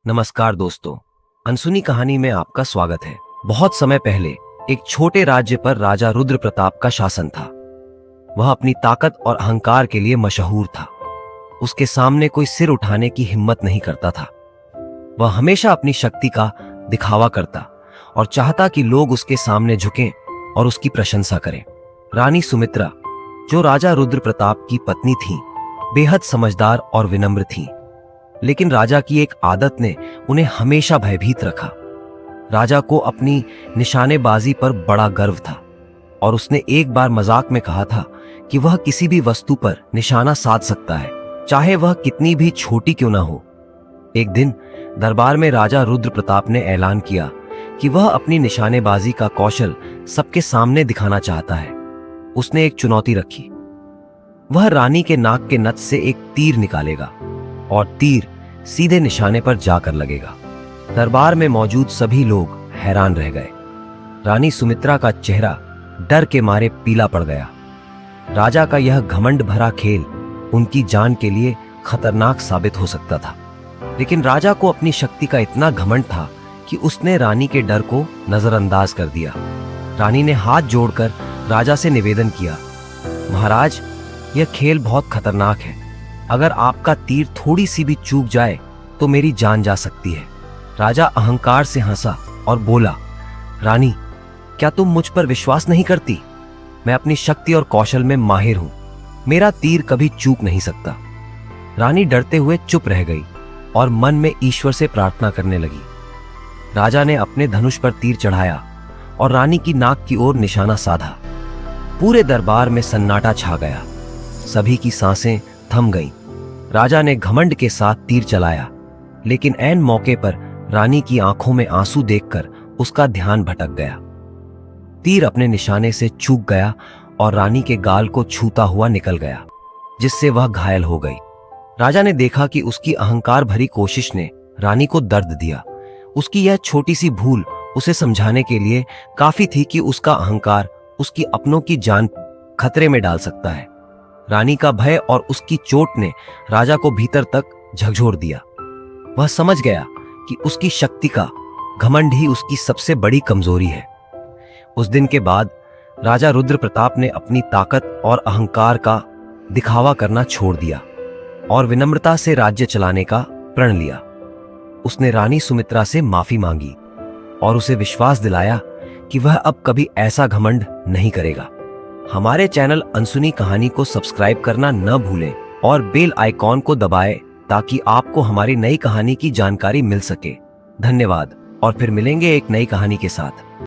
नमस्कार दोस्तों, अनसुनी कहानी में आपका स्वागत है। बहुत समय पहले एक छोटे राज्य पर राजा रुद्र प्रताप का शासन था। वह अपनी ताकत और अहंकार के लिए मशहूर था। उसके सामने कोई सिर उठाने की हिम्मत नहीं करता था। वह हमेशा अपनी शक्ति का दिखावा करता और चाहता कि लोग उसके सामने झुकें और उसकी प्रशंसा करें। रानी सुमित्रा, जो राजा रुद्र प्रताप की पत्नी थी, बेहद समझदार और विनम्र थी। लेकिन राजा की एक आदत ने उन्हें हमेशा भयभीत रखा। राजा को अपनी निशानेबाजी पर बड़ा गर्व था और उसने एक बार मजाक में कहा था कि वह किसी भी वस्तु पर निशाना साध सकता है, चाहे वह कितनी भी छोटी क्यों ना हो। एक दिन दरबार में राजा रुद्र प्रताप ने ऐलान किया कि वह अपनी निशानेबाजी का कौशल सबके सामने दिखाना चाहता है। उसने एक चुनौती रखी। वह रानी के नाक के नथ से एक तीर निकालेगा और तीर सीधे निशाने पर जाकर लगेगा। दरबार में मौजूद सभी लोग हैरान रह गए। रानी सुमित्रा का चेहरा डर के मारे पीला पड़ गया। राजा का यह घमंड भरा खेल उनकी जान के लिए खतरनाक साबित हो सकता था। लेकिन राजा को अपनी शक्ति का इतना घमंड था कि उसने रानी के डर को नजरअंदाज कर दिया। रानी ने हाथ जोड़कर राजा से निवेदन किया, महाराज, यह खेल बहुत खतरनाक है। अगर आपका तीर थोड़ी सी भी चूक जाए तो मेरी जान जा सकती है। राजा अहंकार से हंसा और बोला, रानी, क्या तुम मुझ पर विश्वास नहीं करती? मैं अपनी शक्ति और कौशल में माहिर हूं। मेरा तीर कभी चूक नहीं सकता। रानी डरते हुए चुप रह गई और मन में ईश्वर से प्रार्थना करने लगी। राजा ने अपने धनुष पर तीर चढ़ाया और रानी की नाक की ओर निशाना साधा। पूरे दरबार में सन्नाटा छा गया। सभी की सांसें थम गईं। राजा ने घमंड के साथ तीर चलाया, लेकिन ऐन मौके पर रानी की आंखों में आंसू देखकर उसका ध्यान भटक गया। तीर अपने निशाने से चूक गया और रानी के गाल को छूता हुआ निकल गया, जिससे वह घायल हो गई। राजा ने देखा कि उसकी अहंकार भरी कोशिश ने रानी को दर्द दिया। उसकी यह छोटी सी भूल उसे समझाने के लिए काफी थी कि उसका अहंकार उसकी अपनों की जान खतरे में डाल सकता है। रानी का भय और उसकी चोट ने राजा को भीतर तक झकझोर दिया। वह समझ गया कि उसकी शक्ति का घमंड ही उसकी सबसे बड़ी कमजोरी है। उस दिन के बाद राजा रुद्र प्रताप ने अपनी ताकत और अहंकार का दिखावा करना छोड़ दिया और विनम्रता से राज्य चलाने का प्रण लिया। उसने रानी सुमित्रा से माफी मांगी और उसे विश्वास दिलाया कि वह अब कभी ऐसा घमंड नहीं करेगा। हमारे चैनल अनसुनी कहानी को सब्सक्राइब करना न भूलें और बेल आइकॉन को दबाएं ताकि आपको हमारी नई कहानी की जानकारी मिल सके। धन्यवाद और फिर मिलेंगे एक नई कहानी के साथ।